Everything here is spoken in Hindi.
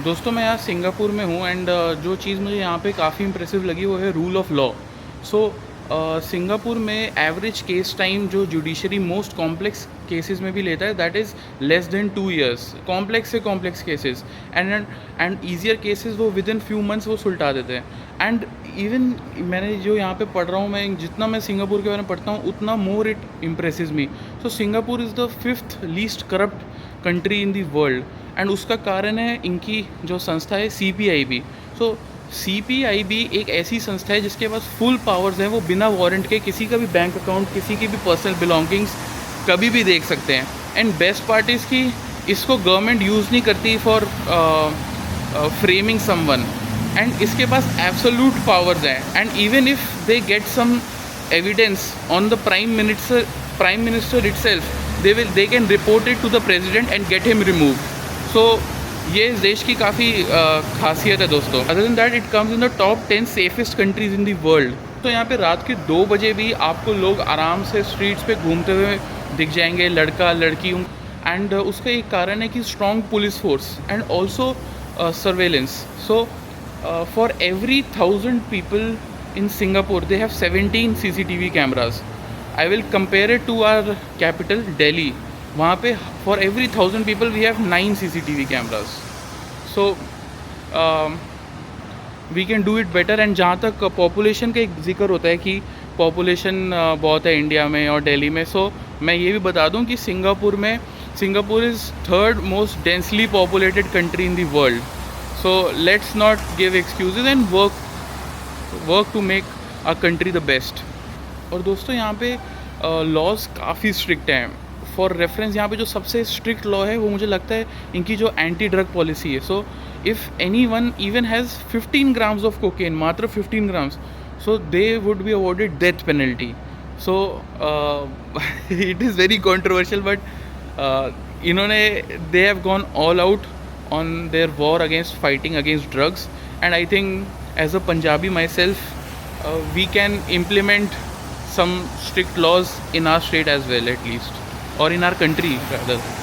दोस्तों मैं यहाँ सिंगापुर में हूँ एंड जो चीज़ मुझे यहाँ पे काफ़ी इंप्रेसिव लगी वो है rule of law. So Singapore में एवरेज केस टाइम जो जुडिशरी मोस्ट कॉम्प्लेक्स केसेस में भी लेता है that is less than 2 years। Complex से complex cases and easier cases वो विद इन फ्यू मंथ्स वो सुलटा देते हैं। एंड इवन मैंने जो यहाँ पे पढ़ रहा हूँ, मैं जितना मैं सिंगापुर के बारे में पढ़ता हूँ उतना more it impresses me. So Singapore is the 5th least corrupt country in the world and उसका कारण है इनकी जो संस्था है CPIB। सो CPIB एक ऐसी संस्था है जिसके पास फुल पावर्स हैं, वो बिना वारंट के किसी का भी बैंक अकाउंट, किसी की भी पर्सनल बिलोंगिंग्स कभी भी देख सकते हैं। एंड बेस्ट पार्ट इज़ कि इसको गवर्नमेंट यूज़ नहीं करती फॉर फ्रेमिंग समवन एंड इसके पास एब्सोल्यूट पावर्स हैं। And even if they get some evidence on the prime minister itself, they can report it to the president and get him remove. So ये इस देश की काफ़ी खासियत है दोस्तों। Other than that it comes in the top 10 safest countries in the world. तो यहाँ पे रात के 2 बजे भी आपको लोग आराम से स्ट्रीट्स पे घूमते हुए दिख जाएंगे, लड़का लड़की। एंड उसका एक कारण है कि strong police force and also surveillance. So for every 1000 people in Singapore they have 17 CCTV cameras. I will compare it to our capital Delhi. वहाँ पे for every 1000 people we have 9 CCTV cameras. So we can do it better. And जहाँ तक पॉपुलेशन का एक जिक्र होता है कि पॉपुलेशन बहुत है इंडिया में और दिल्ली में, सो मैं ये भी बता दूँ कि Singapore is 3rd most densely populated country in the world. So let's not give excuses and work to make a country the best. और दोस्तों यहाँ पे लॉज काफ़ी स्ट्रिक्ट हैं। फॉर रेफरेंस यहाँ पे जो सबसे स्ट्रिक्ट लॉ है वो मुझे लगता है इनकी जो एंटी ड्रग पॉलिसी है। So if anyone even has 15 grams of cocaine, मात्र 15 grams, so they would be awarded death penalty. So it is very controversial but इन्होंने they have gone all out on their war against fighting against drugs. And I think as a Punjabi myself we can implement some strict laws in our state as well, at least, or in our country rather.